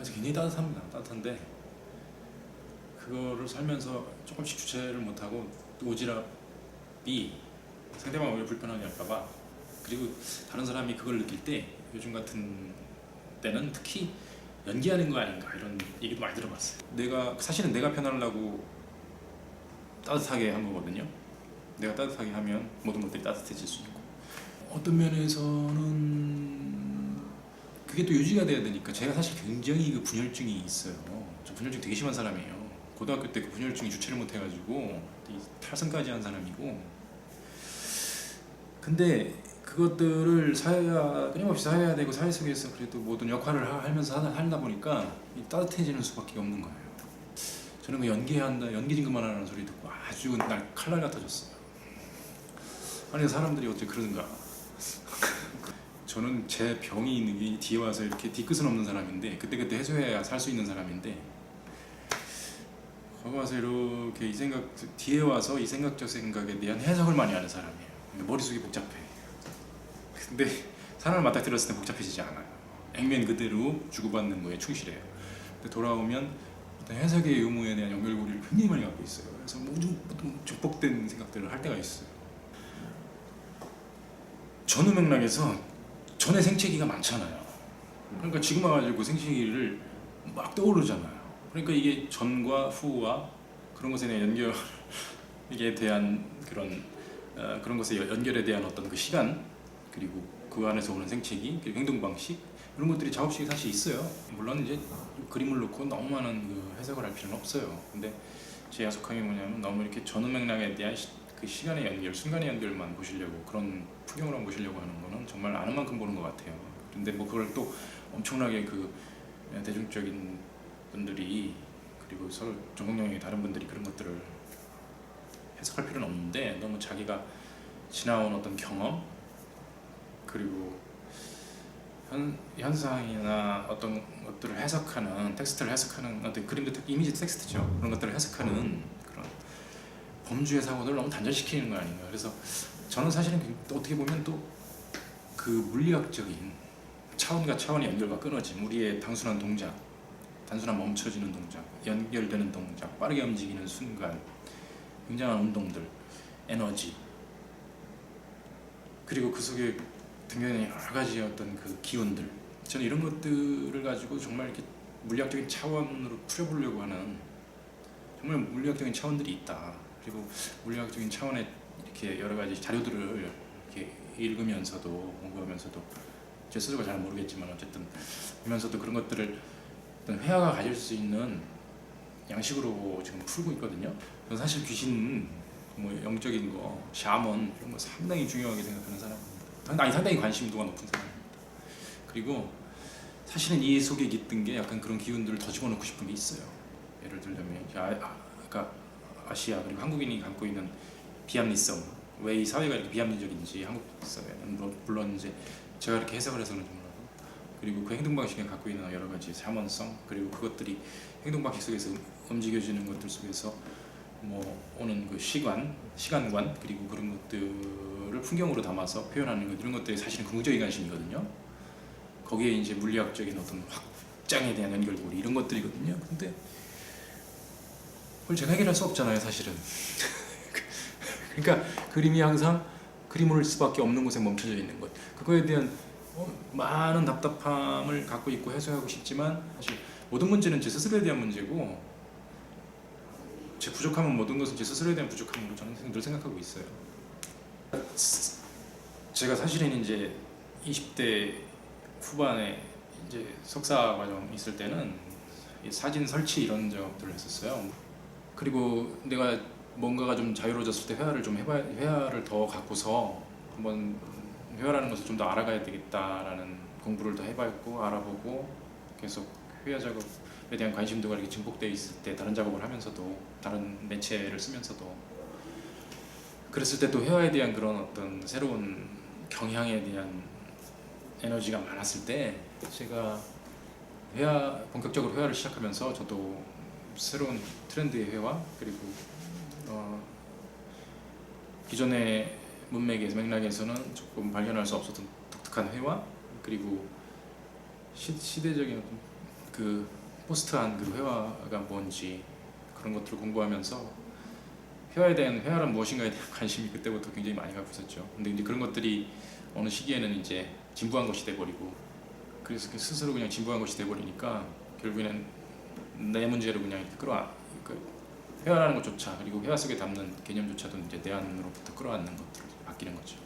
그래서 굉장히 따뜻합니다. 따뜻한데 그거를 살면서 조금씩 주체를 못하고 오지랖이 상대방을 오히려 불편하게 할까봐, 그리고 다른 사람이 그걸 느낄 때 요즘 같은 때는 특히 연기하는 거 아닌가 이런 얘기도 많이 들어봤어요. 사실은 내가 편하려고 따뜻하게 한 거거든요. 내가 따뜻하게 하면 모든 것들이 따뜻해질 수 있고, 어떤 면에서는 그게 또 유지가 돼야 되니까. 제가 사실 굉장히 그 분열증이 있어요. 저 분열증 되게 심한 사람이에요. 고등학교 때 그 분열증이 주체를 못 해가지고 탈선까지 한 사람이고, 근데 그것들을 끊임없이 사회화 되고 사회 속에서 그래도 모든 역할을 하면서 하다 보니까 따뜻해지는 수밖에 없는 거예요. 저는 그 연기해야 한다, 연기 진급만 하는 소리 듣고 아주 날 칼날 같아졌어요. 아니 사람들이 어째 그러는가. 저는 제 병이 있는 게 뒤에 와서 이렇게 뒤끝은 없는 사람인데, 그때그때 해소해야 살 수 있는 사람인데, 거기 와서 이렇게 뒤에 와서 이 생각 저 생각에 대한 해석을 많이 하는 사람이에요. 머릿속이 복잡해. 근데 사람을 맞닥뜨렸을 때 복잡해지지 않아요. 액면 그대로 주고받는 거에 충실해요. 근데 돌아오면 어떤 해석의 의무에 대한 연결고리를 굉장히 많이 갖고 있어요. 그래서 모든 축복된 생각들을 할 때가 있어요. 전후 맥락에서 전에 생채기가 많잖아요. 그러니까 지금 와가지고 생채기를 막 떠오르잖아요. 그러니까 이게 전과 후와 그런 것에 대한 연결에 대한 그런 것의 연결에 대한 어떤 그 시간, 그리고 그 안에서 오는 생채기, 그리고 행동 방식, 이런 것들이 작업식이 사실 있어요. 물론 이제 그림을 놓고 너무 많은 그 해석을 할 필요는 없어요. 근데 제 야속함이 뭐냐면 너무 이렇게 전후 맥락에 대한 그 시간의 연결, 순간의 연결만 보시려고, 그런 풍경으로만 보시려고 하는 거는 정말 아는 만큼 보는 것 같아요. 근데 뭐 그걸 또 엄청나게 그 대중적인 분들이, 그리고 서로 전공 영역의 다른 분들이 그런 것들을 해석할 필요는 없는데, 너무 자기가 지나온 어떤 경험, 그리고 현상이나 어떤 것들을 해석하는, 텍스트를 해석하는, 어떤 그림도 이미지 텍스트죠. 그런 것들을 해석하는 그런 범주의 사고들을 너무 단절시키는 거 아닌가. 그래서 저는 사실은 또 어떻게 보면 또 그 물리학적인 차원과 차원의 연결과 끊어짐, 우리의 단순한 동작, 단순한 멈춰지는 동작, 연결되는 동작, 빠르게 움직이는 순간, 굉장한 운동들, 에너지, 그리고 그 속에 등장하는 여러 가지 어떤 그 기운들, 저는 이런 것들을 가지고 정말 이렇게 물리학적인 차원으로 풀어보려고 하는, 정말 물리학적인 차원들이 있다. 그리고 물리학적인 차원의 이렇게 여러 가지 자료들을 이렇게 읽으면서도, 공부하면서도, 제 스스로가 잘 모르겠지만 어쨌든 보면서도 그런 것들을 어떤 회화가 가질 수 있는 양식으로 지금 풀고 있거든요. 저는 사실 귀신, 뭐 영적인 거, 샤먼 이런 거 상당히 중요하게 생각하는 사람입니다. 상당히 관심도가 높은 사람입니다. 그리고 사실은 이 속에 깃든 게 약간 그런 기운들을 더 집어넣고 싶은 게 있어요. 예를 들자면 그러니까 아시아 그리고 한국인이 갖고 있는 비합리성, 왜 이 사회가 이렇게 비합리적인지 한국 사회는 물론 이제 제가 이렇게 해석을 해서는 좀 몰라도, 그리고 그 행동 방식에 갖고 있는 여러 가지 샤먼성, 그리고 그것들이 행동 방식 속에서 움직여지는 것들 속에서 뭐 오는 그 시간관, 그리고 그런 것들을 풍경으로 담아서 표현하는 것, 이런 것들이 사실은 궁극적인 관심이거든요. 거기에 이제 물리학적인 어떤 확장에 대한 연결고리, 이런 것들이거든요. 근데 그걸 제가 해결할 수 없잖아요, 사실은. 그러니까 그림이 항상 그림을 수밖에 없는 곳에 멈춰져 있는 것, 그거에 대한 많은 답답함을 갖고 있고 해소하고 싶지만, 사실 모든 문제는 제 스스로에 대한 문제고, 제 부족함은, 모든 것은 제 스스로에 대한 부족함으로 저는 늘 생각하고 있어요. 제가 사실은 이제 20대 후반에 이제 석사 과정 있을 때는 사진 설치 이런 작업들을 했었어요. 그리고 내가 뭔가가 좀 자유로워졌을 때 회화를 더 갖고서 한번 회화라는 것을 좀 더 알아가야 되겠다라는 공부를 더 해봤고, 알아보고 계속 회화 작업에 대한 관심도가 이렇게 증폭되어 있을 때, 다른 작업을 하면서도, 다른 매체를 쓰면서도, 그랬을 때 또 회화에 대한 그런 어떤 새로운 경향에 대한 에너지가 많았을 때, 제가 본격적으로 회화를 시작하면서 저도 새로운 트렌드의 회화, 그리고 기존의 문맥에서, 맥락에서는 조금 발견할 수 없었던 독특한 회화, 그리고 시대적인 어떤 그 포스트한 그 회화가 뭔지 그런 것들을 공부하면서 회화란 무엇인가에 대한 관심이 그때부터 굉장히 많이 갖고 있었죠. 근데 이제 그런 것들이 어느 시기에는 이제 진부한 것이 돼버리고, 그래서 스스로 그냥 진부한 것이 돼버리니까 결국에는 내 문제로 그냥 이렇게 그 회화라는 것조차, 그리고 회화 속에 담는 개념조차도 이제 내 안으로부터 끌어안는 것들로 바뀌는 거죠.